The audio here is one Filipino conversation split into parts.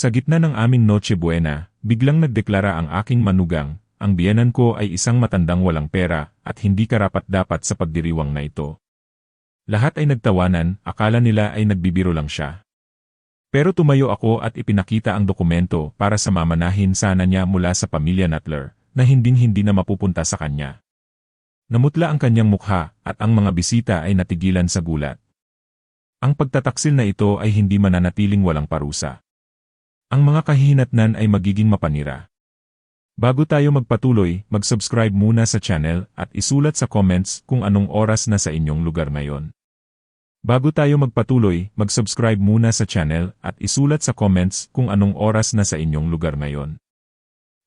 Sa gitna ng aming Noche Buena, biglang nagdeklara ang aking manugang, ang biyenan ko ay isang matandang walang pera at hindi karapat-dapat sa pagdiriwang na ito. Lahat ay nagtawanan, akala nila ay nagbibiro lang siya. Pero tumayo ako at ipinakita ang dokumento para sa mamanahin sana niya mula sa pamilya Natler, na hinding-hindi na mapupunta sa kanya. Namutla ang kanyang mukha at ang mga bisita ay natigilan sa gulat. Ang pagtataksil na ito ay hindi mananatiling walang parusa. Ang mga kahihinatnan ay magiging mapanira. Bago tayo magpatuloy, mag-subscribe muna sa channel at isulat sa comments kung anong oras na sa inyong lugar ngayon. Bago tayo magpatuloy, mag-subscribe muna sa channel at isulat sa comments kung anong oras na sa inyong lugar ngayon.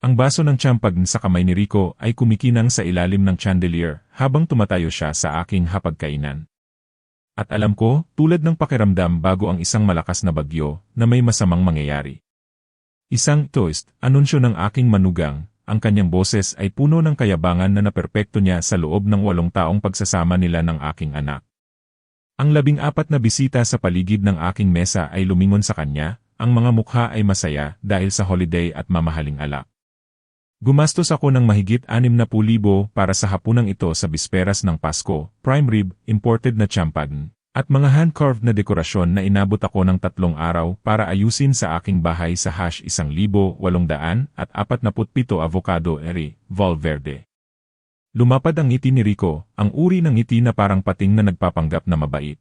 Ang baso ng champag sa kamay ni Rico ay kumikinang sa ilalim ng chandelier habang tumatayo siya sa aking hapagkainan. At alam ko, tulad ng pakiramdam bago ang isang malakas na bagyo, na may masamang mangyayari. Isang toast, anunsyo ng aking manugang, ang kanyang boses ay puno ng kayabangan na naperpekto niya sa loob ng 8 taong pagsasama nila ng aking anak. Ang 14 na bisita sa paligid ng aking mesa ay lumingon sa kanya, ang mga mukha ay masaya dahil sa holiday at mamahaling alak. Gumastos ako ng mahigit 60,000 para sa hapunang ito sa bisperas ng Pasko, prime rib, imported na champagne, at mga hand-carved na dekorasyon na inabot ako ng 3 araw para ayusin sa aking bahay sa #1,847 avocado eri, Valverde. Lumapad ang ngiti ni Rico, ang uri ng ngiti na parang pating na nagpapanggap na mabait.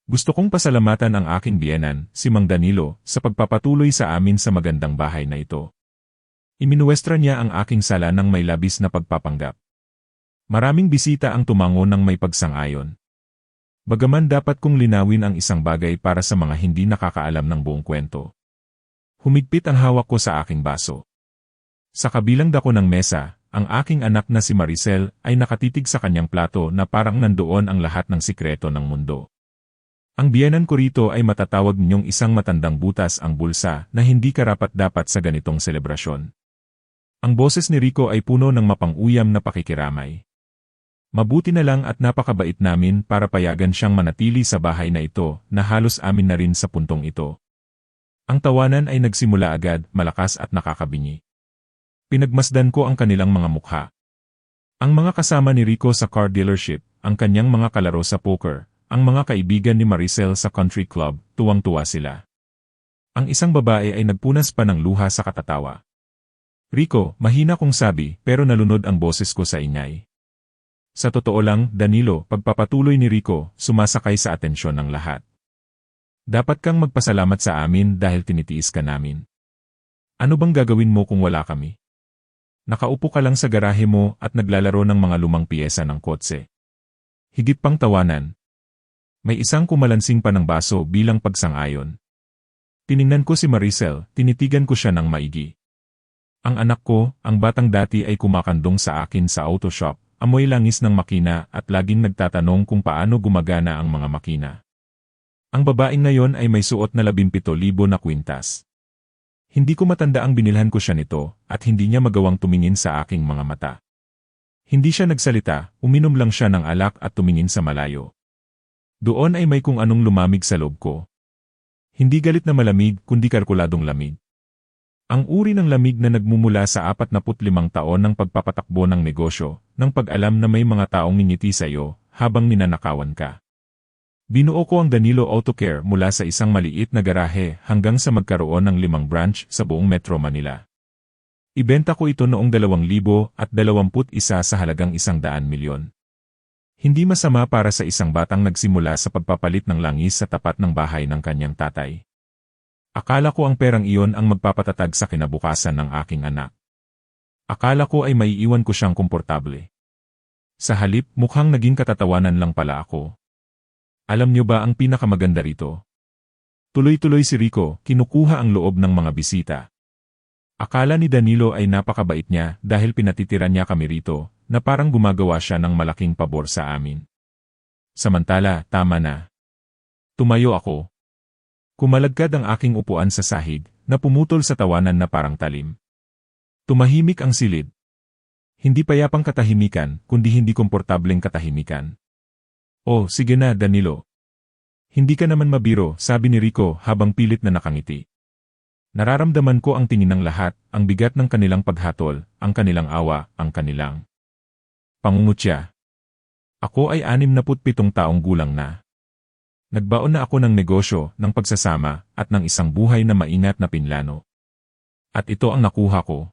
Gusto kong pasalamatan ang aking biyenan, si Mang Danilo, sa pagpapatuloy sa amin sa magandang bahay na ito. Iminuwestra niya ang aking sala ng may labis na pagpapanggap. Maraming bisita ang tumango ng may pagsang-ayon. Bagaman dapat kong linawin ang isang bagay para sa mga hindi nakakaalam ng buong kwento. Humigpit ang hawak ko sa aking baso. Sa kabilang dako ng mesa, ang aking anak na si Maricel ay nakatitig sa kanyang plato na parang nandoon ang lahat ng sikreto ng mundo. Ang biyenan ko rito ay matatawag ninyong isang matandang butas ang bulsa na hindi karapat-dapat sa ganitong selebrasyon. Ang boses ni Rico ay puno ng mapang-uyam na pakikiramay. Mabuti na lang at napakabait namin para payagan siyang manatili sa bahay na ito na halos amin na rin sa puntong ito. Ang tawanan ay nagsimula agad, malakas at nakakabingi. Pinagmasdan ko ang kanilang mga mukha. Ang mga kasama ni Rico sa car dealership, ang kanyang mga kalaro sa poker, ang mga kaibigan ni Maricel sa country club, tuwang-tuwa sila. Ang isang babae ay nagpunas pa ng luha sa katatawa. Rico, mahina kong sabi, pero nalunod ang boses ko sa ingay. Sa totoo lang, Danilo, pagpapatuloy ni Rico, sumasakay sa atensyon ng lahat. Dapat kang magpasalamat sa amin dahil tinitiis ka namin. Ano bang gagawin mo kung wala kami? Nakaupo ka lang sa garahe mo at naglalaro ng mga lumang piyesa ng kotse. Higit pang tawanan. May isang kumalansing pa ng baso bilang pagsang-ayon. Tiningnan ko si Maricel, tinitigan ko siya ng maigi. Ang anak ko, ang batang dati ay kumakandong sa akin sa auto shop. Amoy langis ng makina at laging nagtatanong kung paano gumagana ang mga makina. Ang babaeng ngayon ay may suot na 17,000 na kwintas. Hindi ko matanda ang binilhan ko siya nito at hindi niya magawang tumingin sa aking mga mata. Hindi siya nagsalita, uminom lang siya ng alak at tumingin sa malayo. Doon ay may kung anong lumamig sa loob ko. Hindi galit na malamig kundi kalkuladong lamig. Ang uri ng lamig na nagmumula sa 45 taon ng pagpapatakbo ng negosyo, ng pag-alam na may mga taong ngingiti sa iyo habang ninanakawan ka. Binuo ko ang Danilo Auto Care mula sa isang maliit na garahe hanggang sa magkaroon ng 5 branch sa buong Metro Manila. Ibenta ko ito noong 2021 sa halagang 100 milyon. Hindi masama para sa isang batang nagsimula sa pagpapalit ng langis sa tapat ng bahay ng kanyang tatay. Akala ko ang perang iyon ang magpapatatag sa kinabukasan ng aking anak. Akala ko ay maiiwan ko siyang komportable. Sa halip, mukhang naging katatawanan lang pala ako. Alam niyo ba ang pinakamaganda rito? Tuloy-tuloy si Rico, kinukuha ang loob ng mga bisita. Akala ni Danilo ay napakabait niya dahil pinatitiran niya kami rito, na parang gumagawa siya ng malaking pabor sa amin. Samantala, tama na. Tumayo ako. Kumalagkad ang aking upuan sa sahig, na pumutol sa tawanan na parang talim. Tumahimik ang silid. Hindi payapang katahimikan, kundi hindi komportableng katahimikan. Oh, sige na, Danilo. Hindi ka naman mabiro, sabi ni Rico habang pilit na nakangiti. Nararamdaman ko ang tingin ng lahat, ang bigat ng kanilang paghatol, ang kanilang awa, ang kanilang pangungutya. Ako ay 67 taong gulang na. Nagbaon na ako ng negosyo, ng pagsasama, at ng isang buhay na maingat na pinlano. At ito ang nakuha ko.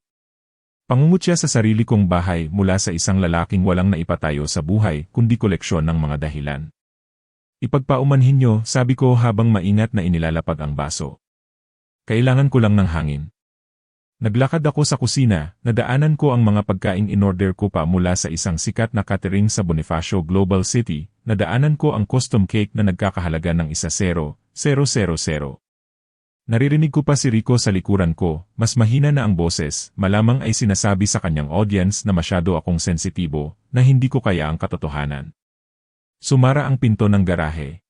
Pangungutya sa sarili kong bahay mula sa isang lalaking walang naipatayo sa buhay kundi koleksyon ng mga dahilan. Ipagpaumanhin nyo, sabi ko habang maingat na inilalapag ang baso. Kailangan ko lang ng hangin. Naglakad ako sa kusina, nadaanan ko ang mga pagkain in-order ko pa mula sa isang sikat na catering sa Bonifacio Global City, nadaanan ko ang custom cake na nagkakahalaga ng 1,000,000. Naririnig ko pa si Rico sa likuran ko, mas mahina na ang boses, malamang ay sinasabi sa kanyang audience na masyado akong sensitibo, na hindi ko kaya ang katotohanan. Sumara ang pinto ng garahe.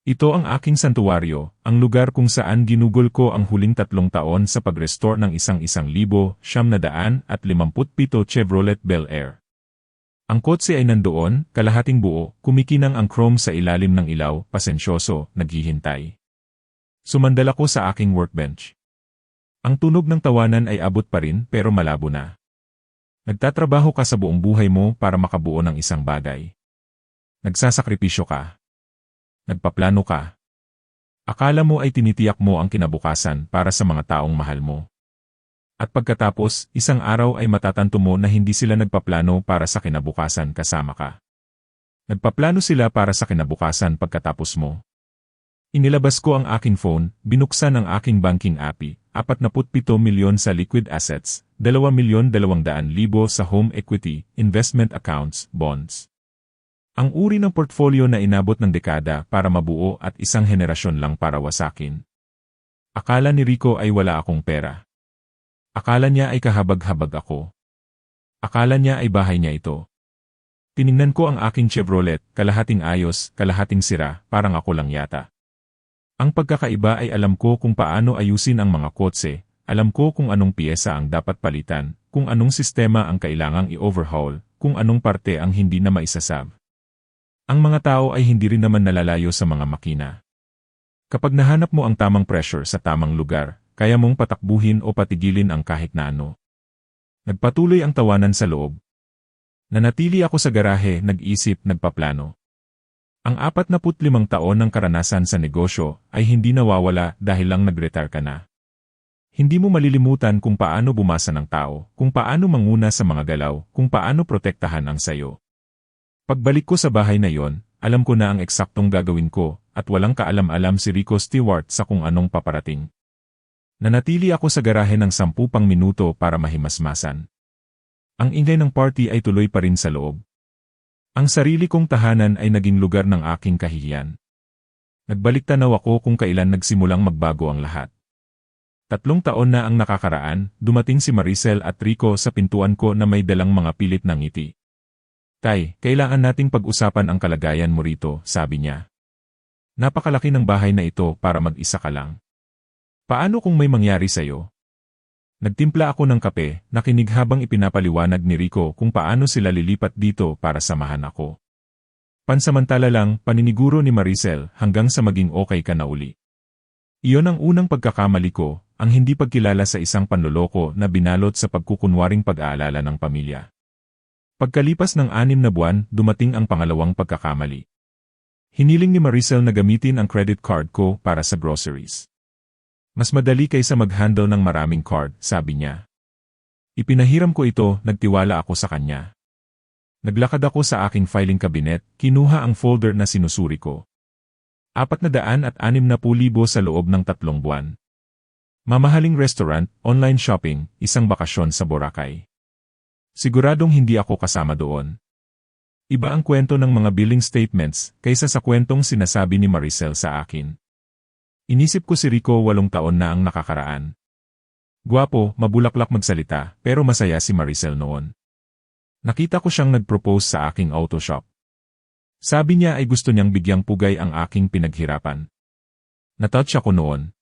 Ito ang aking santuwaryo, ang lugar kung saan ginugol ko ang huling 3 taon sa pag-restore ng 1,957 Chevrolet Bel Air. Ang kotse ay nandoon, kalahating buo, kumikinang ang chrome sa ilalim ng ilaw, pasensyoso, naghihintay. Sumandal ako sa aking workbench. Ang tunog ng tawanan ay abot pa rin pero malabo na. Nagtatrabaho ka sa buong buhay mo para makabuo ng isang bagay. Nagsasakripisyo ka. Nagpaplano ka. Akala mo ay tinitiyak mo ang kinabukasan para sa mga taong mahal mo. At pagkatapos, isang araw ay matatanto mo na hindi sila nagpaplano para sa kinabukasan kasama ka. Nagpaplano sila para sa kinabukasan pagkatapos mo. Inilabas ko ang aking phone, binuksan ang aking banking app, 47 milyon sa liquid assets, 2,200,000 sa home equity, investment accounts, bonds. Ang uri ng portfolio na inabot ng dekada para mabuo at isang henerasyon lang para wasakin. Akala ni Rico ay wala akong pera. Akala niya ay kahabag-habag ako. Akala niya ay bahay niya ito. Tiningnan ko ang aking Chevrolet, kalahating ayos, kalahating sira, parang ako lang yata. Ang pagkakaiba ay alam ko kung paano ayusin ang mga kotse, alam ko kung anong piyesa ang dapat palitan, kung anong sistema ang kailangang i-overhaul, kung anong parte ang hindi na maisasab. Ang mga tao ay hindi rin naman nalalayo sa mga makina. Kapag nahanap mo ang tamang pressure sa tamang lugar, kaya mong patakbuhin o patigilin ang kahit na ano. Nagpatuloy ang tawanan sa loob. Nanatili ako sa garahe, nag-isip, nagpaplano. Ang 45 taon ng karanasan sa negosyo ay hindi nawawala dahil lang nag-retire ka na. Hindi mo malilimutan kung paano bumasa ng tao, kung paano manguna sa mga galaw, kung paano protektahan ang sayo. Pagbalik ko sa bahay na yon, alam ko na ang eksaktong gagawin ko, at walang kaalam-alam si Rico Stewart sa kung anong paparating. Nanatili ako sa garahe ng 10 pang minuto para mahimasmasan. Ang ingay ng party ay tuloy pa rin sa loob. Ang sarili kong tahanan ay naging lugar ng aking kahihiyan. Nagbalik-tanaw ako kung kailan nagsimulang magbago ang lahat. 3 taon na ang nakakaraan, dumating si Maricel at Rico sa pintuan ko na may dalang mga pilit na ngiti. Tay, kailangan nating pag-usapan ang kalagayan mo rito, sabi niya. Napakalaki ng bahay na ito para mag-isa ka lang. Paano kung may mangyari sa'yo? Nagtimpla ako ng kape, nakinig habang ipinapaliwanag ni Rico kung paano sila lilipat dito para samahan ako. Pansamantala lang, paniniguro ni Maricel hanggang sa maging okay ka na uli. Iyon ang unang pagkakamali ko, ang hindi pagkilala sa isang panloloko na binalot sa pagkukunwaring pag-aalala ng pamilya. Pagkalipas ng 6 na buwan, dumating ang pangalawang pagkakamali. Hiniling ni Maricel na gamitin ang credit card ko para sa groceries. Mas madali kaysa mag-handle ng maraming card, sabi niya. Ipinahiram ko ito, nagtiwala ako sa kanya. Naglakad ako sa aking filing cabinet, kinuha ang folder na sinusuri ko. 460,000 sa loob ng 3 buwan. Mamahaling restaurant, online shopping, isang bakasyon sa Boracay. Siguradong hindi ako kasama doon. Iba ang kwento ng mga billing statements kaysa sa kwentong sinasabi ni Maricel sa akin. Inisip ko si Rico 8 taon na ang nakakaraan. Gwapo, mabulaklak magsalita, pero masaya si Maricel noon. Nakita ko siyang nag-propose sa aking auto shop. Sabi niya ay gusto niyang bigyang pugay ang aking pinaghirapan. Natouch ako noon.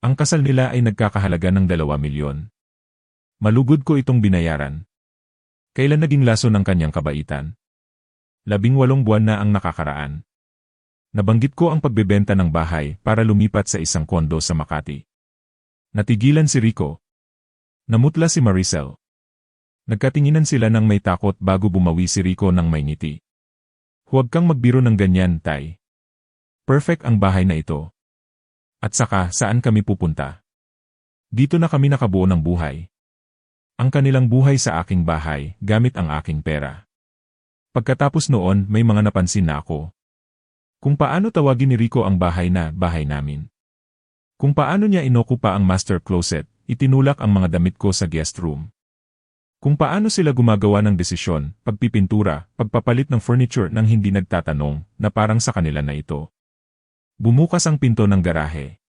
Ang kasal nila ay nagkakahalaga ng 2 milyon. Malugod ko itong binayaran. Kailan naging laso ng kanyang kabaitan? 18 buwan na ang nakakaraan. Nabanggit ko ang pagbebenta ng bahay para lumipat sa isang kondo sa Makati. Natigilan si Rico. Namutla si Maricel. Nagkatinginan sila ng may takot bago bumawi si Rico ng may ngiti. Huwag kang magbiro ng ganyan, Tay. Perfect ang bahay na ito. At saka, saan kami pupunta? Dito na kami nakabuo ng buhay. Ang kanilang buhay sa aking bahay, gamit ang aking pera. Pagkatapos noon, may mga napansin na ako. Kung paano tawagin ni Rico ang bahay na bahay namin. Kung paano niya inokupa ang master closet, itinulak ang mga damit ko sa guest room. Kung paano sila gumagawa ng desisyon, pagpipintura, pagpapalit ng furniture nang hindi nagtatanong na parang sa kanila na ito. Bumukas ang pinto ng garahe.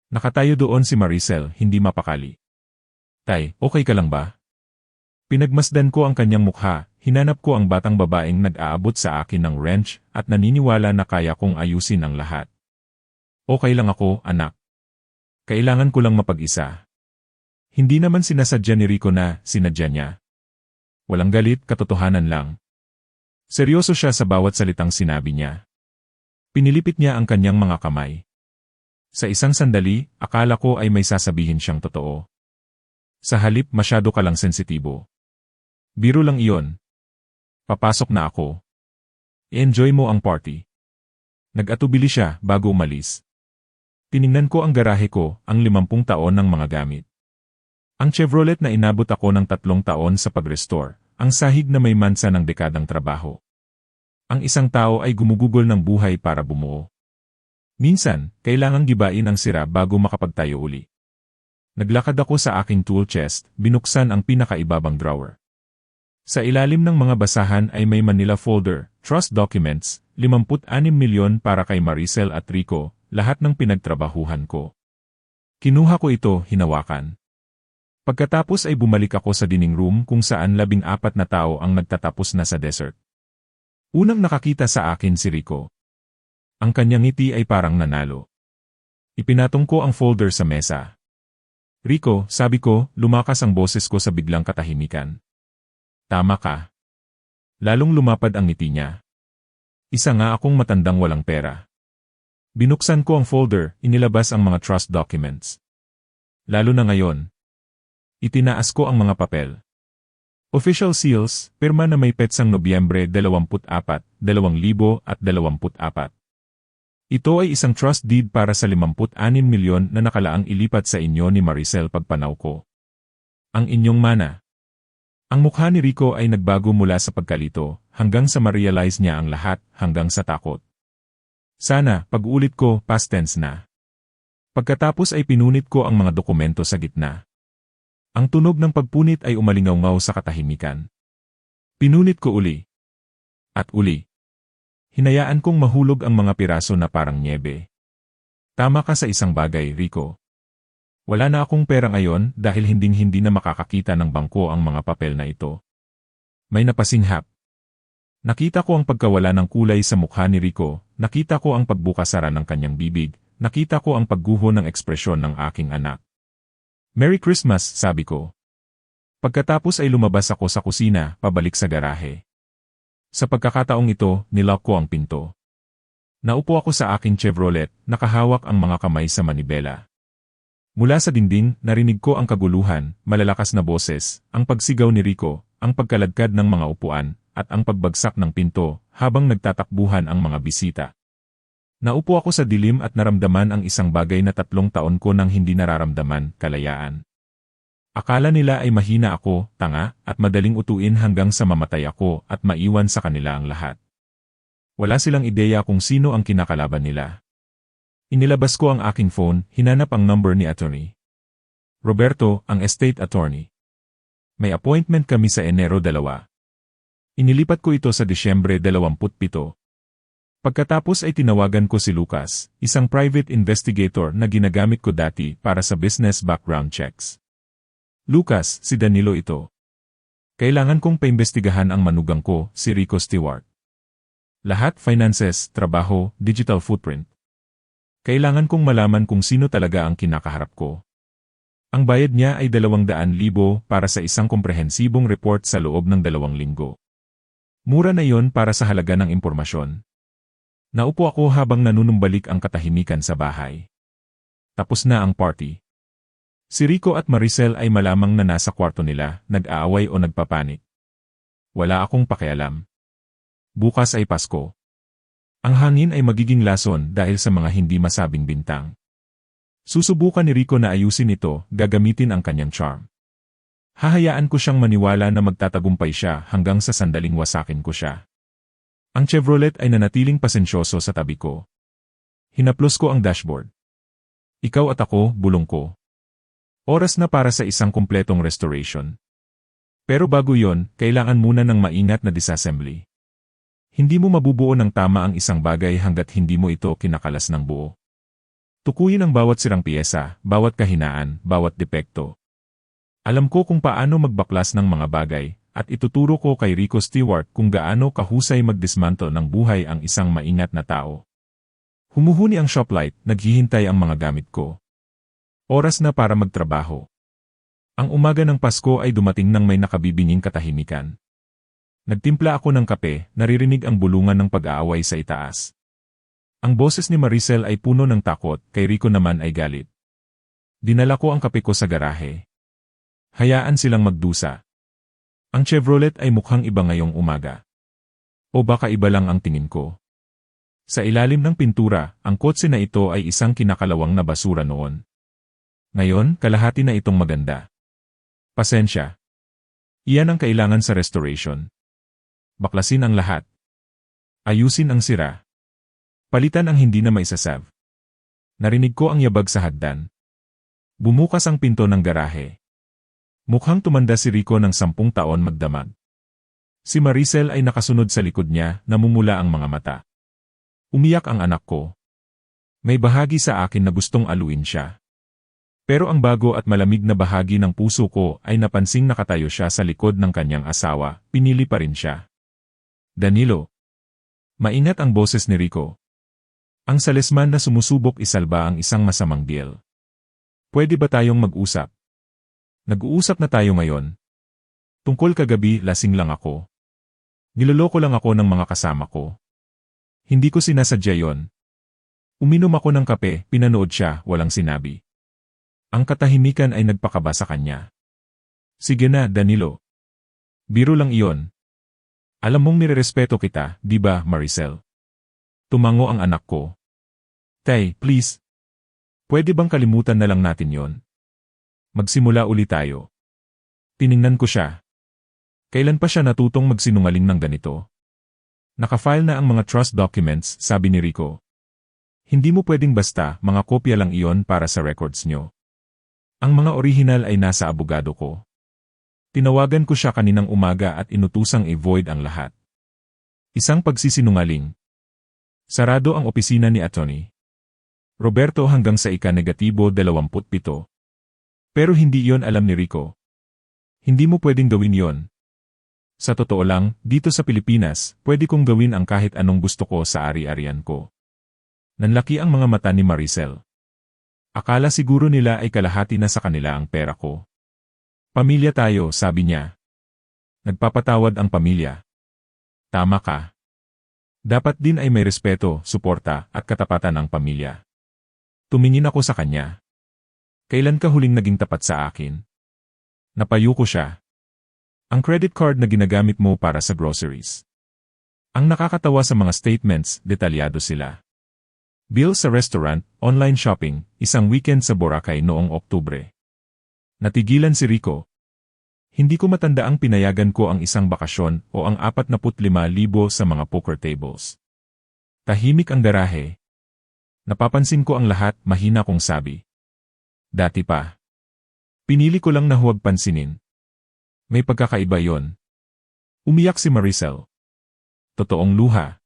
Nakatayo doon si Maricel, hindi mapakali. Tay, okay ka lang ba? Pinagmasdan ko ang kanyang mukha, hinanap ko ang batang babaeng nag-aabot sa akin ng wrench at naniniwala na kaya kong ayusin ang lahat. Okay lang ako, anak. Kailangan ko lang mapag-isa. Hindi naman sinasadya ni Rico na sinadya niya. Walang galit, katotohanan lang. Seryoso siya sa bawat salitang sinabi niya. Pinilipit niya ang kanyang mga kamay. Sa isang sandali, akala ko ay may sasabihin siyang totoo. Sa halip, masyado ka lang sensitibo. Biro lang iyon. Papasok na ako. I-enjoy mo ang party. Nag-atubili siya bago umalis. Tiningnan ko ang garahe ko, ang 50 taon ng mga gamit. Ang Chevrolet na inabot ako ng 3 taon sa pag-restore, ang sahig na may mansa ng dekadang trabaho. Ang isang tao ay gumugugol ng buhay para bumuo. Minsan, kailangang gibain ang sira bago makapagtayo uli. Naglakad ako sa aking tool chest, binuksan ang pinakaibabang drawer. Sa ilalim ng mga basahan ay may Manila folder, trust documents, 56 milyon para kay Maricel at Rico, lahat ng pinagtrabahuhan ko. Kinuha ko ito, hinawakan. Pagkatapos ay bumalik ako sa dining room kung saan 14 na tao ang nagtatapos na sa dessert. Unang nakakita sa akin si Rico. Ang kanyang ngiti ay parang nanalo. Ipinatong ko ang folder sa mesa. Rico, sabi ko, lumakas ang boses ko sa biglang katahimikan. Tama ka. Lalong lumapad ang ngiti niya. Isa nga akong matandang walang pera. Binuksan ko ang folder, inilabas ang mga trust documents. Lalo na ngayon. Itinaas ko ang mga papel. Official seals, pirma na may petsang Nobyembre 24, 2024. Ito ay isang trust deed para sa 56 milyon na nakalaang ilipat sa inyo ni Maricel pagpanaw ko. Ang inyong mana. Ang mukha ni Rico ay nagbago mula sa pagkalito, hanggang sa ma-realize niya ang lahat, hanggang sa takot. Sana, pag-ulit ko, past tense na. Pagkatapos ay pinunit ko ang mga dokumento sa gitna. Ang tunog ng pagpunit ay umalingaw-ngaw sa katahimikan. Pinunit ko uli. At uli. Hinayaan kong mahulog ang mga piraso na parang nyebe. Tama ka sa isang bagay, Rico. Wala na akong pera ngayon dahil hinding-hindi na makakakita ng bangko ang mga papel na ito. May napasinghap. Nakita ko ang pagkawala ng kulay sa mukha ni Rico, nakita ko ang pagbukasara ng kanyang bibig, nakita ko ang pagguho ng ekspresyon ng aking anak. Merry Christmas, sabi ko. Pagkatapos ay lumabas ako sa kusina, pabalik sa garahe. Sa pagkakataong ito, nilock ko ang pinto. Naupo ako sa aking Chevrolet, nakahawak ang mga kamay sa manibela. Mula sa dingding, narinig ko ang kaguluhan, malalakas na boses, ang pagsigaw ni Rico, ang pagkaladkad ng mga upuan, at ang pagbagsak ng pinto, habang nagtatakbuhan ang mga bisita. Naupo ako sa dilim at naramdaman ang isang bagay na 3 taon ko nang hindi nararamdaman, kalayaan. Akala nila ay mahina ako, tanga, at madaling utuin hanggang sa mamatay ako at maiwan sa kanila ang lahat. Wala silang ideya kung sino ang kinakalaban nila. Inilabas ko ang aking phone, hinanap ang number ni attorney. Roberto, ang estate attorney. May appointment kami sa Enero 2. Inilipat ko ito sa Disyembre 27. Pagkatapos ay tinawagan ko si Lucas, isang private investigator na ginagamit ko dati para sa business background checks. Lucas, si Danilo ito. Kailangan kong paimbestigahan ang manugang ko, si Rico Stewart. Lahat finances, trabaho, digital footprint. Kailangan kong malaman kung sino talaga ang kinakaharap ko. Ang bayad niya ay 200,000 para sa isang komprehensibong report sa loob ng 2 linggo. Mura na yon para sa halaga ng impormasyon. Naupo ako habang nanunumbalik ang katahimikan sa bahay. Tapos na ang party. Si Rico at Maricel ay malamang na nasa kwarto nila, nag-aaway o nagpapanik. Wala akong pakialam. Bukas ay Pasko. Ang hangin ay magiging lason dahil sa mga hindi masabing bintang. Susubukan ni Rico na ayusin ito, gagamitin ang kanyang charm. Hahayaan ko siyang maniwala na magtatagumpay siya hanggang sa sandaling wasakin ko siya. Ang Chevrolet ay nanatiling pasensyoso sa tabi ko. Hinaplos ko ang dashboard. Ikaw at ako, bulong ko. Oras na para sa isang kumpletong restoration. Pero bago yon, kailangan muna ng maingat na disassembly. Hindi mo mabubuo ng tama ang isang bagay hanggat hindi mo ito kinakalas ng buo. Tukuyin ang bawat sirang piyesa, bawat kahinaan, bawat depekto. Alam ko kung paano magbaklas ng mga bagay, at ituturo ko kay Rico Stewart kung gaano kahusay magdismantle ng buhay ang isang maingat na tao. Humuhuni ang shoplight, naghihintay ang mga gamit ko. Oras na para magtrabaho. Ang umaga ng Pasko ay dumating nang may nakabibinging katahimikan. Nagtimpla ako ng kape, naririnig ang bulungan ng pag-aaway sa itaas. Ang boses ni Maricel ay puno ng takot, kay Rico naman ay galit. Dinala ko ang kape ko sa garahe. Hayaan silang magdusa. Ang Chevrolet ay mukhang iba ngayong umaga. O baka iba lang ang tingin ko. Sa ilalim ng pintura, ang kotse na ito ay isang kinakalawang na basura noon. Ngayon, kalahati na itong maganda. Pasensya. Iyan ang kailangan sa restoration. Baklasin ang lahat. Ayusin ang sira. Palitan ang hindi na maisasav. Narinig ko ang yabag sa hagdan. Bumukas ang pinto ng garahe. Mukhang tumanda si Rico ng 10 taon magdamag. Si Maricel ay nakasunod sa likod niya, namumula ang mga mata. Umiyak ang anak ko. May bahagi sa akin na gustong aluin siya. Pero ang bago at malamig na bahagi ng puso ko ay napansing nakatayo siya sa likod ng kanyang asawa, pinili pa rin siya. Danilo. Maingat ang boses ni Rico. Ang salesman na sumusubok isalba ang isang masamang deal. Pwede ba tayong mag-usap? Nag-uusap na tayo ngayon. Tungkol kagabi, lasing lang ako. Niloloko lang ako ng mga kasama ko. Hindi ko sinasadya yon. Uminom ako ng kape, pinanood siya, walang sinabi. Ang katahimikan ay nagpakaba sa kanya. Sige na, Danilo. Biro lang iyon. Alam mong nirerespeto kita, di ba, Maricel? Tumango ang anak ko. Tay, please. Pwede bang kalimutan na lang natin yon? Magsimula uli tayo. Tiningnan ko siya. Kailan pa siya natutong magsinungaling ng ganito? Nakafile na ang mga trust documents, sabi ni Rico. Hindi mo pwedeng basta, mga kopya lang iyon para sa records nyo. Ang mga orihinal ay nasa abogado ko. Tinawagan ko siya kaninang umaga at inutusang i-void ang lahat. Isang pagsisinungaling. Sarado ang opisina ni Atty. Roberto hanggang sa ika-27. Pero hindi iyon alam ni Rico. Hindi mo pwedeng gawin yon. Sa totoo lang, dito sa Pilipinas, pwede kong gawin ang kahit anong gusto ko sa ari-arian ko. Nanlaki ang mga mata ni Maricel. Akala siguro nila ay kalahati na sa kanila ang pera ko. Pamilya tayo, sabi niya. Nagpapatawad ang pamilya. Tama ka. Dapat din ay may respeto, suporta, at katapatan ng pamilya. Tumingin ako sa kanya. Kailan ka huling naging tapat sa akin? Napayo ko siya. Ang credit card na ginagamit mo para sa groceries. Ang nakakatawa sa mga statements, detalyado sila. Bill sa restaurant, online shopping, isang weekend sa Boracay noong Oktubre. Natigilan si Rico. Hindi ko matanda ang pinayagan ko ang isang bakasyon o ang 45,000 sa mga poker tables. Tahimik ang garahe. Napapansin ko ang lahat, mahina kong sabi. Dati pa. Pinili ko lang na huwag pansinin. May pagkakaiba yon. Umiyak si Maricel. Totoong luha.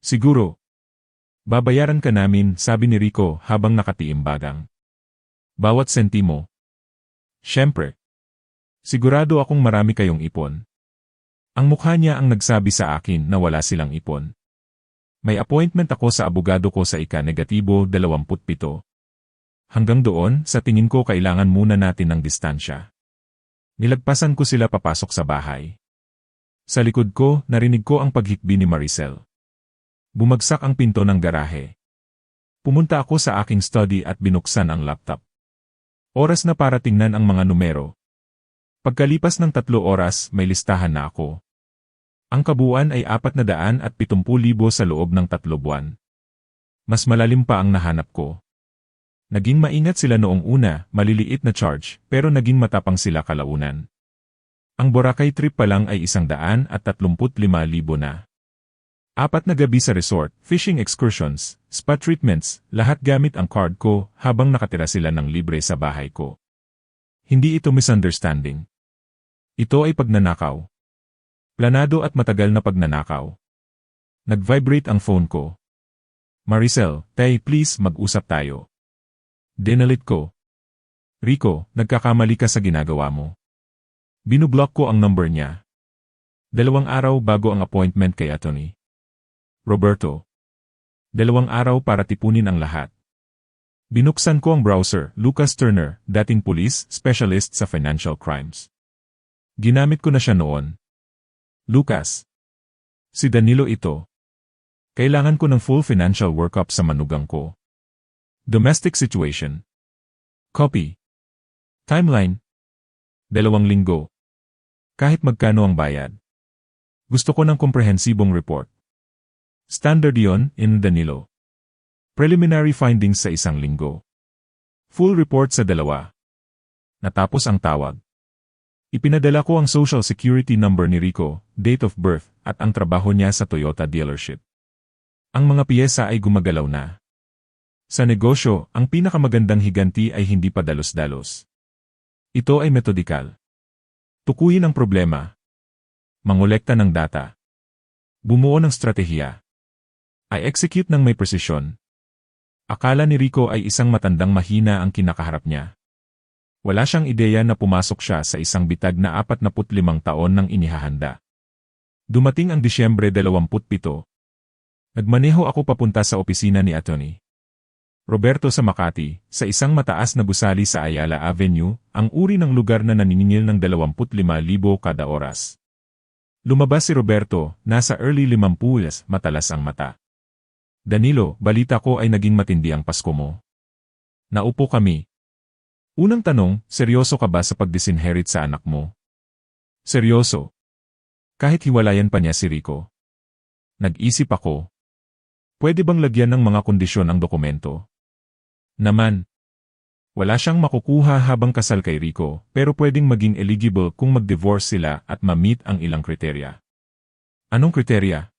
Siguro. Babayaran ka namin, sabi ni Rico habang nakatiimbagang. Bawat sentimo. Siyempre. Sigurado akong marami kayong ipon. Ang mukha niya ang nagsabi sa akin na wala silang ipon. May appointment ako sa abogado ko sa ika-27. Hanggang doon, sa tingin ko kailangan muna natin ng distansya. Nilagpasan ko sila papasok sa bahay. Sa likod ko, narinig ko ang paghikbi ni Maricel. Bumagsak ang pinto ng garahe. Pumunta ako sa aking study at binuksan ang laptop. Oras na para tingnan ang mga numero. Pagkalipas ng 3 oras, may listahan na ako. Ang kabuuan ay 470,000 sa loob ng 3 buwan. Mas malalim pa ang nahanap ko. Naging maingat sila noong una, maliliit na charge, pero naging matapang sila kalaunan. Ang Boracay trip pa lang ay 135,000 na. 4 na gabi sa resort, fishing excursions, spa treatments, lahat gamit ang card ko habang nakatira sila ng libre sa bahay ko. Hindi ito misunderstanding. Ito ay pagnanakaw. Planado at matagal na pagnanakaw. Nag-vibrate ang phone ko. Maricel, Tay, please mag-usap tayo. Dinalit ko. Rico, nagkakamali ka sa ginagawa mo. Binublock ko ang number niya. 2 araw bago ang appointment kay Atty. Roberto. 2 araw para tipunin ang lahat. Binuksan ko ang browser, Lucas Turner, dating police, specialist sa financial crimes. Ginamit ko na siya noon. Lucas. Si Danilo ito. Kailangan ko ng full financial workup sa manugang ko. Domestic situation. Copy. Timeline. 2 linggo. Kahit magkano ang bayad. Gusto ko ng komprehensibong report. Standard yon in Danilo. Preliminary findings sa 1 linggo. Full report sa 2. Natapos ang tawag. Ipinadala ko ang social security number ni Rico, date of birth, at ang trabaho niya sa Toyota dealership. Ang mga piyesa ay gumagalaw na. Sa negosyo, ang pinakamagandang higanti ay hindi pa dalos-dalos. Ito ay metodikal. Tukuyin ang problema. Mangolekta ng data. Bumuo ng stratehiya. I-execute ng may presisyon. Akala ni Rico ay isang matandang mahina ang kinakaharap niya. Wala siyang ideya na pumasok siya sa isang bitag na 45 taon nang inihahanda. Dumating ang Disyembre 27. Nagmaneho ako papunta sa opisina ni Atty. Roberto sa Makati, sa isang mataas na gusali sa Ayala Avenue, ang uri ng lugar na naniningil ng 25,000 kada oras. Lumabas si Roberto, nasa early 50s, matalas ang mata. Danilo, balita ko ay naging matindi ang Pasko mo. Naupo kami. Unang tanong, seryoso ka ba sa pag-disinherit sa anak mo? Seryoso. Kahit hiwalayan pa niya si Rico. Nag-isip ako. Pwede bang lagyan ng mga kondisyon ang dokumento? Naman. Wala siyang makukuha habang kasal kay Rico, pero pwedeng maging eligible kung mag-divorce sila at ma-meet ang ilang kriteria. Anong kriteria?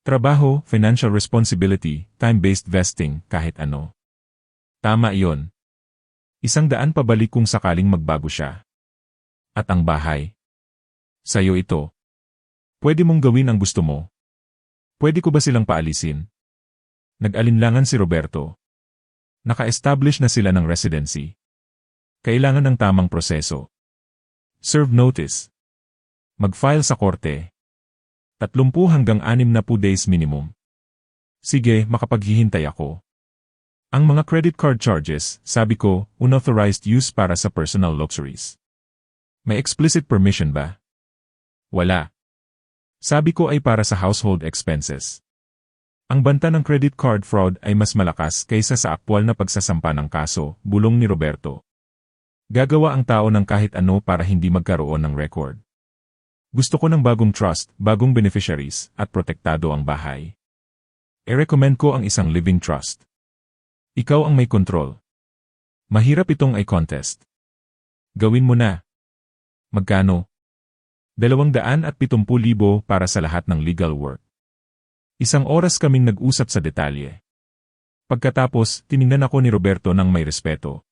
Trabaho, financial responsibility, time-based vesting, kahit ano. Tama iyon. 100 pabalik kung sakaling magbago siya. At ang bahay. Sa'yo ito. Pwede mong gawin ang gusto mo. Pwede ko ba silang paalisin? Nag-alinlangan si Roberto. Naka-establish na sila ng residency. Kailangan ng tamang proseso. Serve notice. Mag-file sa korte. 30 hanggang 60 days minimum. Sige, makapaghihintay ako. Ang mga credit card charges, sabi ko, unauthorized use para sa personal luxuries. May explicit permission ba? Wala. Sabi ko ay para sa household expenses. Ang banta ng credit card fraud ay mas malakas kaysa sa aktwal na pagsasampa ng kaso, bulong ni Roberto. Gagawa ang tao ng kahit ano para hindi magkaroon ng record. Gusto ko ng bagong trust, bagong beneficiaries, at protektado ang bahay. I-recommend ko ang isang living trust. Ikaw ang may kontrol. Mahirap itong i-contest. Gawin mo na. Magkano? 270,000 para sa lahat ng legal work. 1 oras kaming nag-usap sa detalye. Pagkatapos, tiningnan ako ni Roberto ng may respeto.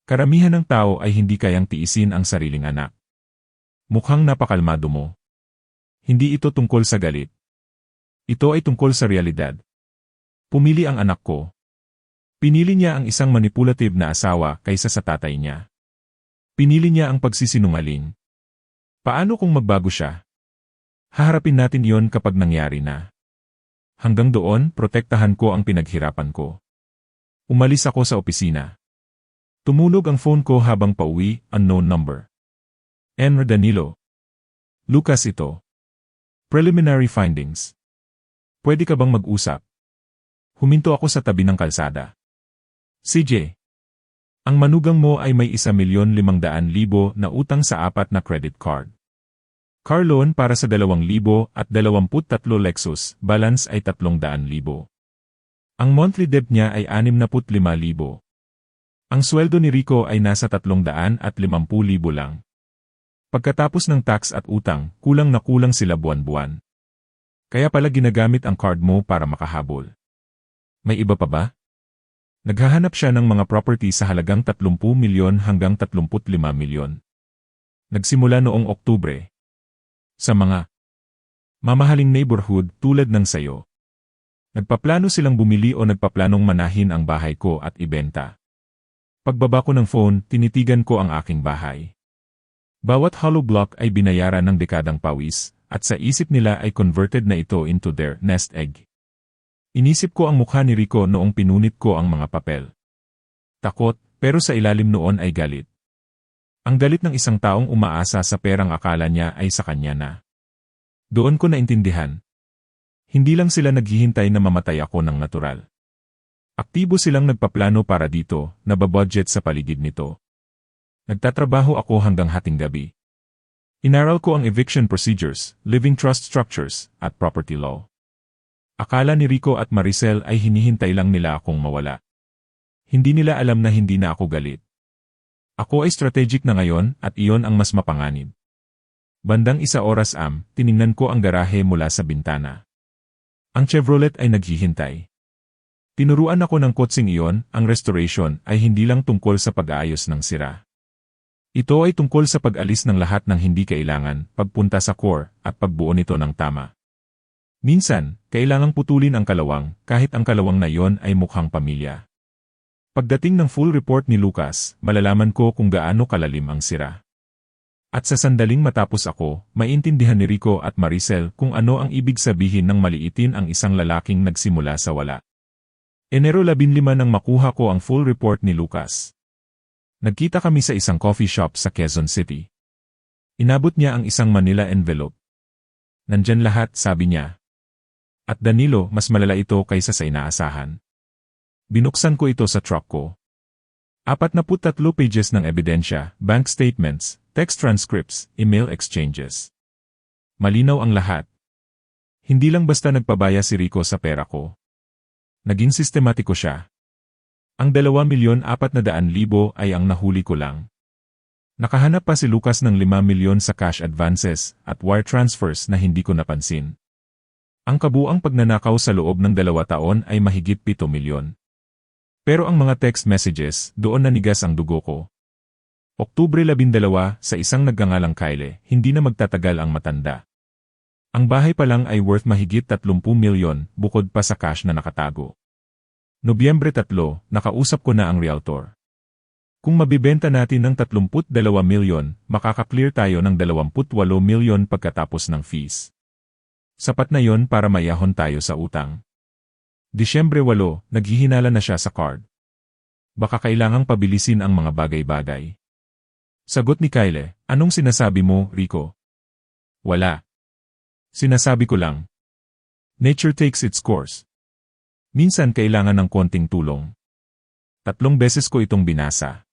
Karamihan ng tao ay hindi kayang tiisin ang sariling anak. Mukhang napakalmado mo. Hindi ito tungkol sa galit. Ito ay tungkol sa realidad. Pumili ang anak ko. Pinili niya ang isang manipulative na asawa kaysa sa tatay niya. Pinili niya ang pagsisinungaling. Paano kung magbago siya? Haharapin natin yon kapag nangyari na. Hanggang doon, protektahan ko ang pinaghirapan ko. Umalis ako sa opisina. Tumunog ang phone ko habang pauwi, unknown number. Enr Danilo. Lucas ito. Preliminary findings. Pwede ka bang mag-usap? Huminto ako sa tabi ng kalsada. CJ. Ang manugang mo ay may 1,500,000 na utang sa 4 na credit card. Car loan para sa 2,023 Lexus, balance ay 300,000. Ang monthly debt niya ay 65,000. Ang sweldo ni Rico ay nasa 350,000 lang. Pagkatapos ng tax at utang, kulang na kulang sila buwan-buwan. Kaya pala ginagamit ang card mo para makahabol. May iba pa ba? Naghahanap siya ng mga property sa halagang 30 milyon hanggang 35 milyon. Nagsimula noong Oktubre. Sa mga mamahaling neighborhood tulad ng sayo. Nagpaplano silang bumili o nagpaplanong manahin ang bahay ko at ibenta. Pagbaba ko ng phone, tinitigan ko ang aking bahay. Bawat hollow block ay binayaran ng dekadang pawis, at sa isip nila ay converted na ito into their nest egg. Inisip ko ang mukha ni Rico noong pinunit ko ang mga papel. Takot, pero sa ilalim noon ay galit. Ang galit ng isang taong umaasa sa perang akala niya ay sa kanya na. Doon ko naintindihan. Hindi lang sila naghihintay na mamatay ako ng natural. Aktibo silang nagpaplano para dito, nababudget sa paligid nito. Nagtatrabaho ako hanggang hating gabi. Inaral ko ang eviction procedures, living trust structures, at property law. Akala ni Rico at Maricel ay hinihintay lang nila akong mawala. Hindi nila alam na hindi na ako galit. Ako ay strategic na ngayon at iyon ang mas mapanganib. Bandang 1 oras tiningnan ko ang garahe mula sa bintana. Ang Chevrolet ay naghihintay. Tinuruan ako ng kotsing iyon, ang restoration ay hindi lang tungkol sa pag-aayos ng sira. Ito ay tungkol sa pag-alis ng lahat ng hindi kailangan, pagpunta sa core, at pagbuo nito ng tama. Minsan, kailangang putulin ang kalawang, kahit ang kalawang na iyon ay mukhang pamilya. Pagdating ng full report ni Lucas, malalaman ko kung gaano kalalim ang sira. At sa sandaling matapos ako, maintindihan ni Rico at Maricel kung ano ang ibig sabihin ng maliitin ang isang lalaking nagsimula sa wala. Enero 15 nang makuha ko ang full report ni Lucas. Nagkita kami sa isang coffee shop sa Quezon City. Inabot niya ang isang Manila envelope. Nandyan lahat, sabi niya. At Danilo, mas malala ito kaysa sa inaasahan. Binuksan ko ito sa truck ko. 43 pages ng ebidensya, bank statements, text transcripts, email exchanges. Malinaw ang lahat. Hindi lang basta nagpabaya si Rico sa pera ko. Naging sistematiko siya. Ang 2,400,000 ay ang nahuli ko lang. Nakahanap pa si Lucas ng 5 milyon sa cash advances at wire transfers na hindi ko napansin. Ang kabuang pagnanakaw sa loob ng 2 taon ay mahigit 7 milyon. Pero ang mga text messages, doon nanigas ang dugo ko. Oktubre 12, sa isang nagngangalang Kyle, hindi na magtatagal ang matanda. Ang bahay pa lang ay worth mahigit 30 milyon, bukod pa sa cash na nakatago. Nobyembre 3, nakausap ko na ang realtor. Kung mabibenta natin ng 32 milyon, makaka-clear tayo ng 28 milyon pagkatapos ng fees. Sapat na yon para mayahon tayo sa utang. Disyembre 8, naghihinala na siya sa card. Baka kailangang pabilisin ang mga bagay-bagay. Sagot ni Kyle, anong sinasabi mo, Rico? Wala. Sinasabi ko lang. Nature takes its course. Minsan kailangan ng konting tulong. 3 beses ko itong binasa.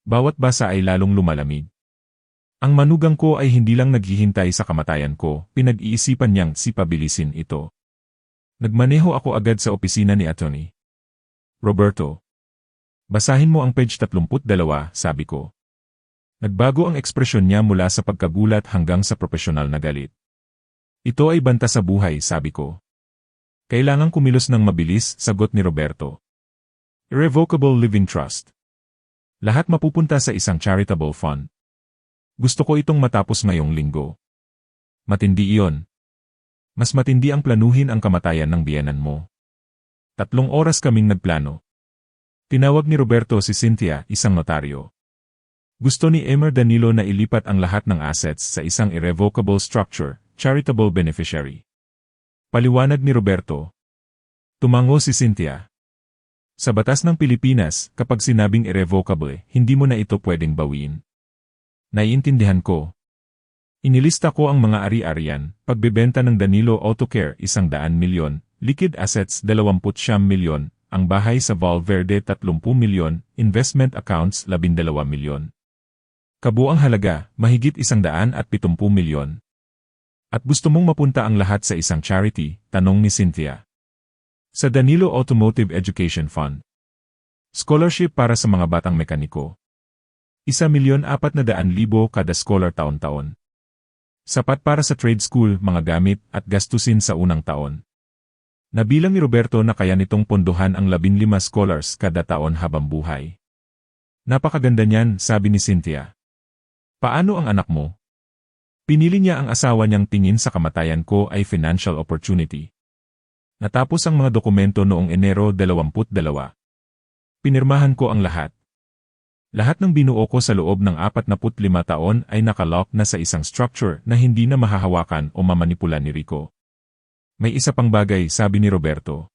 Bawat basa ay lalong lumalamig. Ang manugang ko ay hindi lang naghihintay sa kamatayan ko, pinag-iisipan niyang sipabilisin ito. Nagmaneho ako agad sa opisina ni Atty. Roberto. Basahin mo ang page 32, sabi ko. Nagbago ang ekspresyon niya mula sa pagkagulat hanggang sa profesional na galit. Ito ay banta sa buhay, sabi ko. Kailangang kumilos ng mabilis, sagot ni Roberto. Irrevocable Living Trust. Lahat mapupunta sa isang charitable fund. Gusto ko itong matapos ngayong linggo. Matindi iyon. Mas matindi ang planuhin ang kamatayan ng biyenan mo. 3 oras kaming nagplano. Tinawag ni Roberto si Cynthia, isang notaryo. Gusto ni Emer Danilo na ilipat ang lahat ng assets sa isang irrevocable structure, charitable beneficiary. Paliwanag ni Roberto. Tumango si Cynthia. Sa batas ng Pilipinas, kapag sinabing irrevocable, hindi mo na ito pwedeng bawiin. Naiintindihan ko. Inilista ko ang mga ari-arian, pagbebenta ng Danilo Auto Care 100 milyon, liquid assets 29 milyon, ang bahay sa Valverde 30 milyon, investment accounts 12 milyon. Kabuang halaga, mahigit 170 milyon. At gusto mong mapunta ang lahat sa isang charity, tanong ni Cynthia. Sa Danilo Automotive Education Fund. Scholarship para sa mga batang mekaniko. 1,400,000 kada scholar taon-taon. Sapat para sa trade school, mga gamit, at gastusin sa unang taon. Nabilang ni Roberto na kaya nitong pondohan ang 15 scholars kada taon habang buhay. Napakaganda niyan, sabi ni Cynthia. Paano ang anak mo? Pinili niya ang asawa niyang tingin sa kamatayan ko ay financial opportunity. Natapos ang mga dokumento noong Enero 22. Pinirmahan ko ang lahat. Lahat ng binuo ko sa loob ng 45 taon ay nakalock na sa isang structure na hindi na mahahawakan o mamanipula ni Rico. May isa pang bagay, sabi ni Roberto.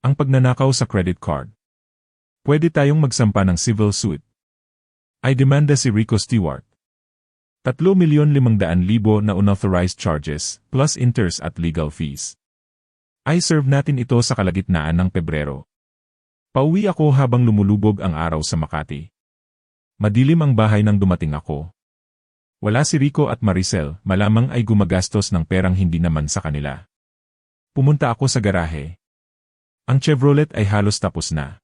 Ang pagnanakaw sa credit card. Pwede tayong magsampa ng civil suit. Ay demanda si Rico Stewart. 3,500,000 na unauthorized charges, plus interest at legal fees. Ay serve natin ito sa kalagitnaan ng Pebrero. Pauwi ako habang lumulubog ang araw sa Makati. Madilim ang bahay nang dumating ako. Wala si Rico at Maricel, malamang ay gumagastos ng perang hindi naman sa kanila. Pumunta ako sa garahe. Ang Chevrolet ay halos tapos na.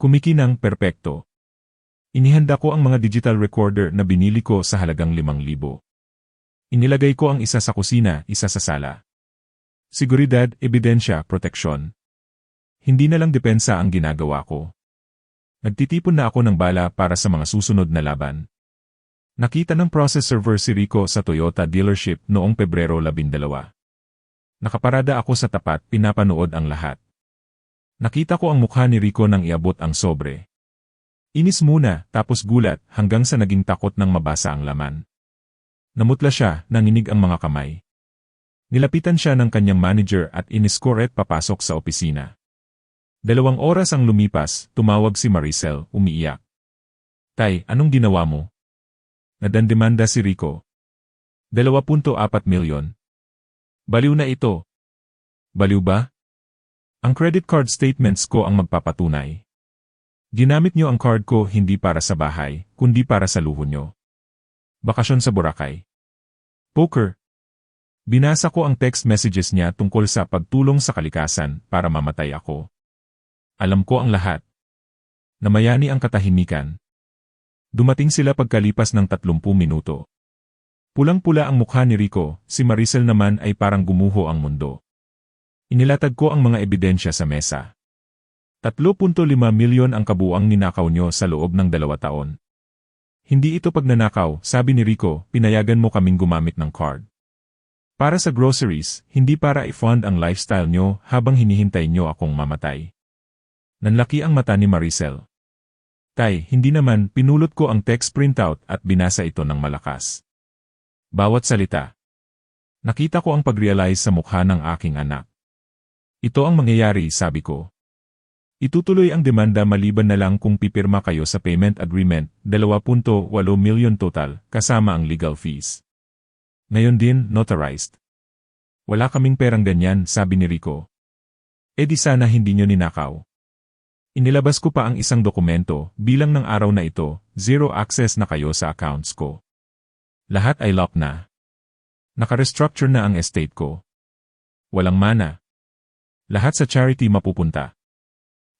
Kumikinang perpekto. Inihanda ko ang mga digital recorder na binili ko sa halagang 5,000. Inilagay ko ang isa sa kusina, isa sa sala. Seguridad, ebidensya, proteksyon. Hindi na lang depensa ang ginagawa ko. Nagtitipon na ako ng bala para sa mga susunod na laban. Nakita ng process server si Rico sa Toyota dealership noong Pebrero 12. Nakaparada ako sa tapat, pinapanood ang lahat. Nakita ko ang mukha ni Rico nang iabot ang sobre. Inis muna, tapos gulat, hanggang sa naging takot nang mabasa ang laman. Namutla siya, nanginig ang mga kamay. Nilapitan siya ng kanyang manager at iniscorret papasok sa opisina. 2 oras ang lumipas, tumawag si Maricel, umiiyak. Tay, anong ginawa mo? Nadandemanda si Rico. 2.4 milyon. Baliw na ito. Baliw ba? Ang credit card statements ko ang magpapatunay. Ginamit niyo ang card ko hindi para sa bahay, kundi para sa luho niyo. Bakasyon sa Boracay. Poker. Binasa ko ang text messages niya tungkol sa pagtulong sa kalikasan para mamatay ako. Alam ko ang lahat. Namayani ang katahimikan. Dumating sila pagkalipas ng 30 minuto. Pulang-pula ang mukha ni Rico, si Maricel naman ay parang gumuho ang mundo. Inilatag ko ang mga ebidensya sa mesa. 3.5 milyon ang kabuuang ninakaw nyo sa loob ng 2 taon. Hindi ito pagnanakaw, sabi ni Rico, pinayagan mo kaming gumamit ng card. Para sa groceries, hindi para i-fund ang lifestyle nyo habang hinihintay nyo akong mamatay. Nanlaki ang mata ni Maricel. Tay, hindi naman, pinulot ko ang text printout at binasa ito ng malakas. Bawat salita. Nakita ko ang pag-realize sa mukha ng aking anak. Ito ang mangyayari, sabi ko. Itutuloy ang demanda maliban na lang kung pipirma kayo sa payment agreement, 2.8 milyon total, kasama ang legal fees. Ngayon din, notarized. Wala kaming perang ganyan, sabi ni Rico. E di sana hindi nyo ninakaw. Inilabas ko pa ang isang dokumento, bilang ng araw na ito, 0 access na kayo sa accounts ko. Lahat ay lock na. Naka-restructure na ang estate ko. Walang mana. Lahat sa charity mapupunta.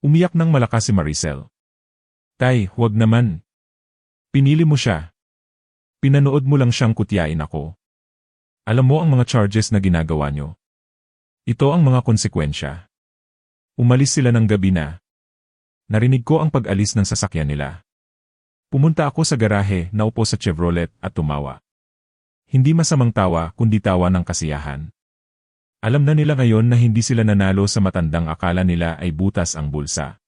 Umiyak ng malakas si Maricel. Tay, huwag naman. Pinili mo siya. Pinanood mo lang siyang kutyain ako. Alam mo ang mga charges na ginagawa nyo. Ito ang mga konsekwensya. Umalis sila ng gabi na. Narinig ko ang pag-alis ng sasakyan nila. Pumunta ako sa garahe, naupo sa Chevrolet at tumawa. Hindi masamang tawa kundi tawa ng kasiyahan. Alam na nila ngayon na hindi sila nanalo sa matandang akala nila ay butas ang bulsa.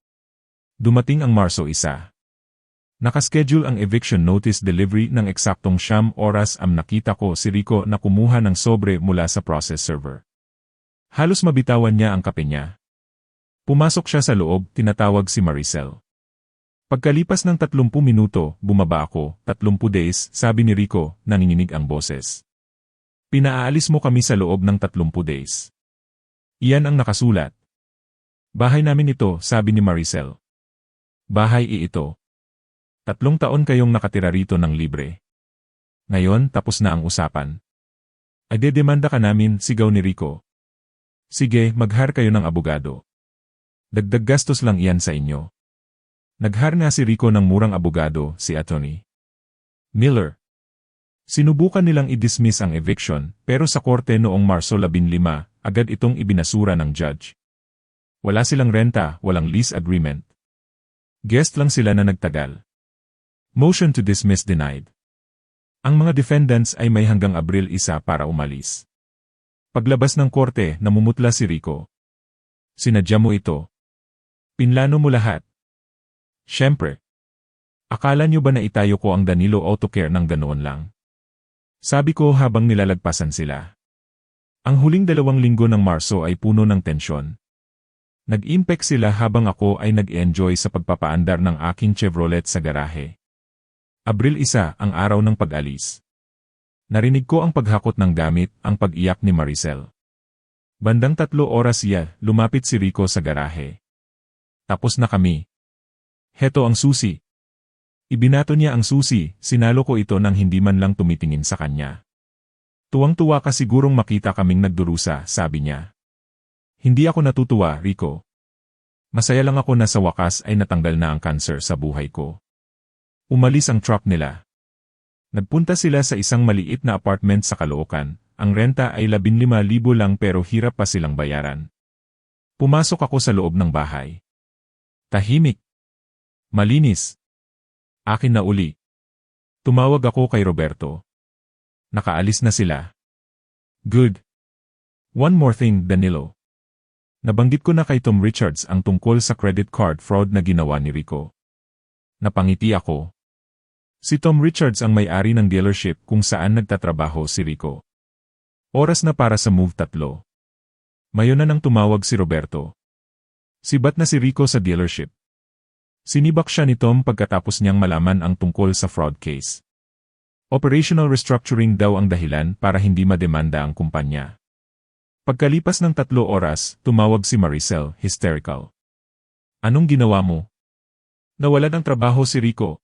Dumating ang Marso 1. Nakaschedule ang eviction notice delivery ng eksaktong 9 oras nakita ko si Rico na kumuha ng sobre mula sa process server. Halos mabitawan niya ang kape niya. Pumasok siya sa loob, tinatawag si Maricel. Pagkalipas ng 30 minuto, bumaba ako, 30 days, sabi ni Rico, nanginginig ang boses. Pinaalis mo kami sa loob ng 30 days. Iyan ang nakasulat. Bahay namin ito, sabi ni Maricel. Bahay ito. 3 taon kayong nakatira rito ng libre. Ngayon, tapos na ang usapan. Ay dedemanda ka namin, sigaw ni Rico. Sige, mag-hire kayo ng abogado. Dagdag gastos lang iyan sa inyo. Nag-hire nga si Rico ng murang abogado, si Atty. Miller. Sinubukan nilang i-dismiss ang eviction, pero sa korte noong Marso 15, agad itong ibinasura ng judge. Wala silang renta, walang lease agreement. Guest lang sila na nagtagal. Motion to dismiss denied. Ang mga defendants ay may hanggang Abril 1 para umalis. Paglabas ng korte, namumutla si Rico. Sinadya mo ito. Pinlano mo lahat. Siyempre. Akala nyo ba na itayo ko ang Danilo Autocare ng ganoon lang? Sabi ko habang nilalagpasan sila. Ang huling 2 linggo ng Marso ay puno ng tensyon. Nag-impact sila habang ako ay nag-enjoy sa pagpapaandar ng aking Chevrolet sa garahe. Abril 1, ang araw ng pag-alis. Narinig ko ang paghakot ng gamit, ang pag-iyak ni Maricel. Bandang 3 oras lumapit si Rico sa garahe. Tapos na kami. Heto ang susi. Ibinato niya ang susi, sinalo ko ito nang hindi man lang tumitingin sa kanya. Tuwang-tuwa ka sigurong makita kaming nagdurusa, sabi niya. Hindi ako natutuwa, Rico. Masaya lang ako na sa wakas ay natanggal na ang cancer sa buhay ko. Umalis ang truck nila. Nagpunta sila sa isang maliit na apartment sa Caloocan. Ang renta ay 15,000 lang pero hirap pa silang bayaran. Pumasok ako sa loob ng bahay. Tahimik. Malinis. Akin na uli. Tumawag ako kay Roberto. Nakaalis na sila. Good. One more thing, Danilo. Nabanggit ko na kay Tom Richards ang tungkol sa credit card fraud na ginawa ni Rico. Napangiti ako. Si Tom Richards ang may-ari ng dealership kung saan nagtatrabaho si Rico. Oras na para sa Move 3. Mayon na nang tumawag si Roberto. Sibat na si Rico sa dealership. Sinibak siya ni Tom pagkatapos niyang malaman ang tungkol sa fraud case. Operational restructuring daw ang dahilan para hindi mademanda ang kumpanya. Pagkalipas ng 3 oras, tumawag si Maricel, hysterical. Anong ginawa mo? Nawalan ng trabaho si Rico.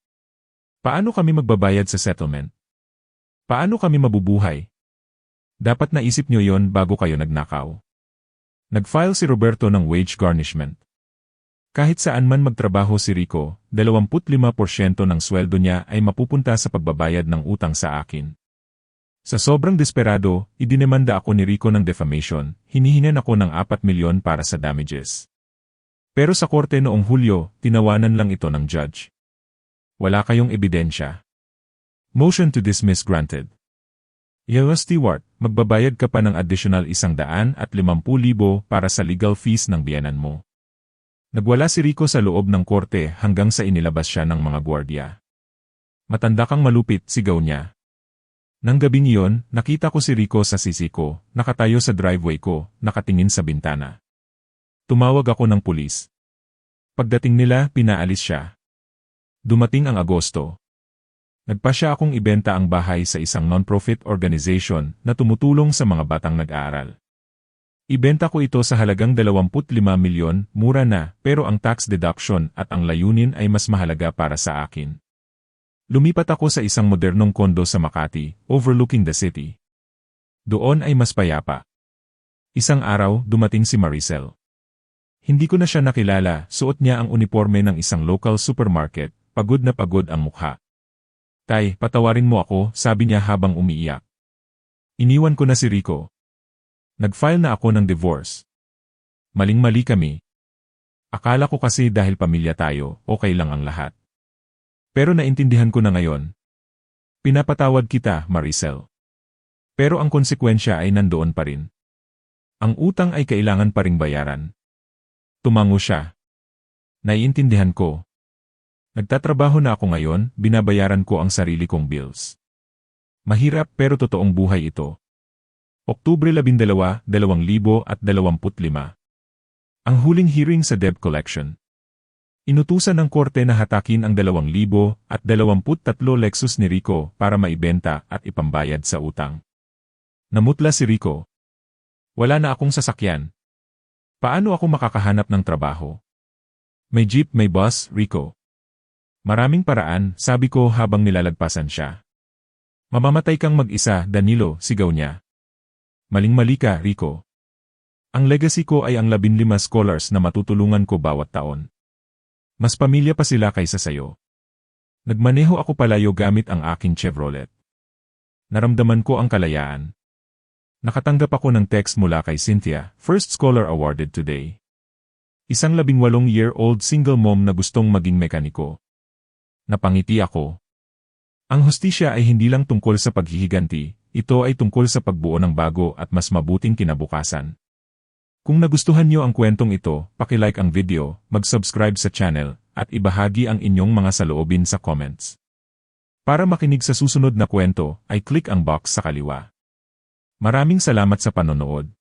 Paano kami magbabayad sa settlement? Paano kami mabubuhay? Dapat naisip niyo yon bago kayo nagnakaw. Nag-file si Roberto ng wage garnishment. Kahit saan man magtrabaho si Rico, 25% ng sweldo niya ay mapupunta sa pagbabayad ng utang sa akin. Sa sobrang desperado, idinemanda ako ni Rico ng defamation, hinihingan ako ng 4 milyon para sa damages. Pero sa korte noong Hulyo, tinawanan lang ito ng judge. Wala kayong ebidensya. Motion to dismiss granted. Yellow Stewart, magbabayad ka pa ng additional 150,000 para sa legal fees ng biyenan mo. Nagwala si Rico sa loob ng korte hanggang sa inilabas siya ng mga gwardiya. Matanda kang malupit, sigaw niya. Nang gabing iyon, nakita ko si Rico sa sisi ko, nakatayo sa driveway ko, nakatingin sa bintana. Tumawag ako ng pulis. Pagdating nila, pinaalis siya. Dumating ang Agosto. Nagpasya akong ibenta ang bahay sa isang non-profit organization na tumutulong sa mga batang nag-aaral. Ibenta ko ito sa halagang 25 milyon, mura na, pero ang tax deduction at ang layunin ay mas mahalaga para sa akin. Lumipat ako sa isang modernong kondo sa Makati, overlooking the city. Doon ay mas payapa. Isang araw, dumating si Maricel. Hindi ko na siya nakilala, suot niya ang uniforme ng isang local supermarket, pagod na pagod ang mukha. Tay, patawarin mo ako, sabi niya habang umiiyak. Iniwan ko na si Rico. Nag-file na ako ng divorce. Maling-mali kami. Akala ko kasi dahil pamilya tayo, okay lang ang lahat. Pero naintindihan ko na ngayon. Pinapatawad kita, Maricel. Pero ang konsekwensya ay nandoon pa rin. Ang utang ay kailangan pa ring bayaran. Tumango siya. Naiintindihan ko. Nagtatrabaho na ako ngayon, binabayaran ko ang sarili kong bills. Mahirap pero totoong buhay ito. Oktubre 12, 2025. Ang huling hearing sa debt collection. Inutusan ng korte na hatakin ang 2023 Lexus ni Rico para maibenta at ipambayad sa utang. Namutla si Rico. Wala na akong sasakyan. Paano ako makakahanap ng trabaho? May jeep, may bus, Rico. Maraming paraan, sabi ko habang nilalagpasan siya. Mamamatay kang mag-isa, Danilo, sigaw niya. Maling-mali ka, Rico. Ang legacy ko ay ang 15 scholars na matutulungan ko bawat taon. Mas pamilya pa sila kaysa sayo. Nagmaneho ako palayo gamit ang aking Chevrolet. Naramdaman ko ang kalayaan. Nakatanggap ako ng text mula kay Cynthia, first scholar awarded today. Isang 18-year-old single mom na gustong maging mekaniko. Napangiti ako. Ang hustisya ay hindi lang tungkol sa paghihiganti, ito ay tungkol sa pagbuo ng bago at mas mabuting kinabukasan. Kung nagustuhan niyo ang kwentong ito, paki-like ang video, mag-subscribe sa channel, at ibahagi ang inyong mga saloobin sa comments. Para makinig sa susunod na kwento, ay click ang box sa kaliwa. Maraming salamat sa panonood.